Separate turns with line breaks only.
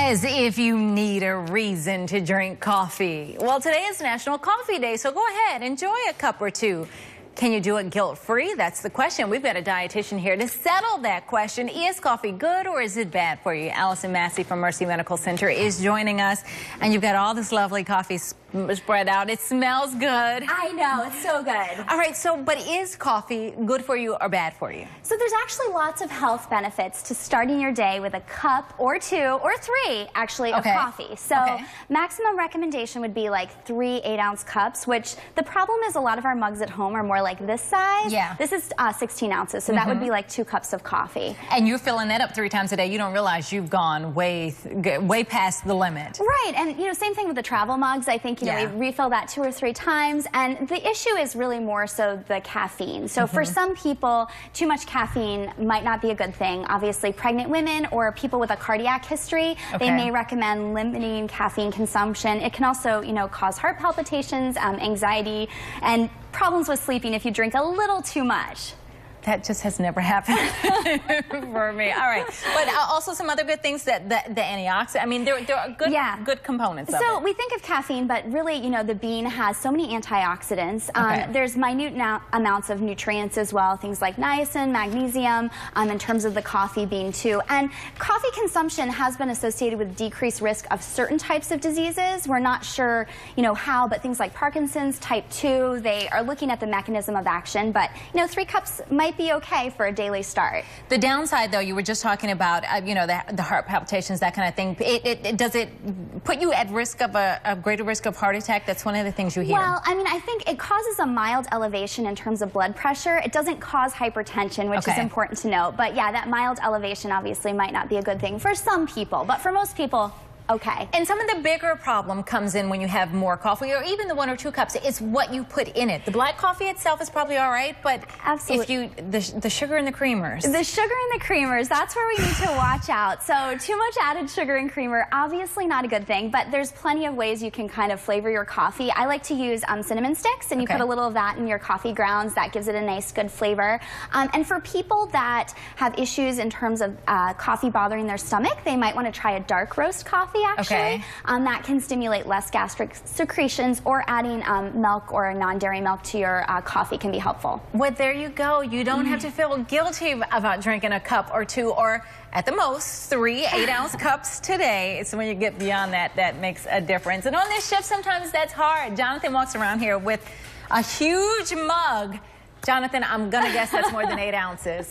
As if you need a reason to drink coffee. Well, today is National Coffee Day, so go ahead, enjoy a cup or two. Can you do it guilt-free? That's the question. We've got a dietitian here to settle that question. Is coffee good or is it bad for you? Allison Massey from Mercy Medical Center is joining us, and you've got all this lovely coffee spread out. It smells good.
I know, it's so good.
All right, but is coffee good for you or bad for you?
So there's actually lots of health benefits to starting your day with a cup or two or three, actually, of coffee. So maximum recommendation would be like 3 8-ounce cups, which the problem is a lot of our mugs at home are more like this size.
Yeah.
This is 16 ounces, so that would be like 2 cups of coffee.
And you're filling that up 3 times a day. You don't realize you've gone way past the limit.
Right, and same thing with the travel mugs. I think we refill that 2 or 3 times, and the issue is really more so the caffeine. So for some people, too much caffeine might not be a good thing. Obviously, pregnant women or people with a cardiac history, they may recommend limiting caffeine consumption. It can also, cause heart palpitations, anxiety, and problems with sleeping if you drink a little too much.
That just has never happened for me. All right. But also some other good things, that the antioxidant. I mean, there are good components of it.
So we think of caffeine, but really, the bean has so many antioxidants. There's minute amounts of nutrients as well, things like niacin, magnesium, in terms of the coffee bean too. And coffee consumption has been associated with decreased risk of certain types of diseases. We're not sure, how, but things like Parkinson's, type 2, they are looking at the mechanism of action. But, 3 cups might be okay for a daily start.
The downside, though, you were just talking about, the heart palpitations, that kind of thing. Does it put you at risk of a greater risk of heart attack? That's one of the things you hear.
Well, I think it causes a mild elevation in terms of blood pressure. It doesn't cause hypertension, which is important to note. But yeah, that mild elevation obviously might not be a good thing for some people, but for most people, okay.
And some of the bigger problem comes in when you have more coffee, or even the 1 or 2 cups. It's what you put in it. The black coffee itself is probably all right, but if the sugar and the creamers.
The sugar and the creamers, that's where we need to watch out. So too much added sugar and creamer, obviously not a good thing, but there's plenty of ways you can kind of flavor your coffee. I like to use cinnamon sticks, and you put a little of that in your coffee grounds. That gives it a nice, good flavor. And for people that have issues in terms of coffee bothering their stomach, they might want to try a dark roast coffee. Actually, that can stimulate less gastric secretions, or adding milk or non-dairy milk to your coffee can be helpful.
Well, there you go. You don't have to feel guilty about drinking a cup or 2, or at the most 3 8-ounce cups today. So when you get beyond that, that makes a difference. And on this shift, sometimes that's hard. Jonathan walks around here with a huge mug. Jonathan, I'm gonna guess that's more than 8 ounces.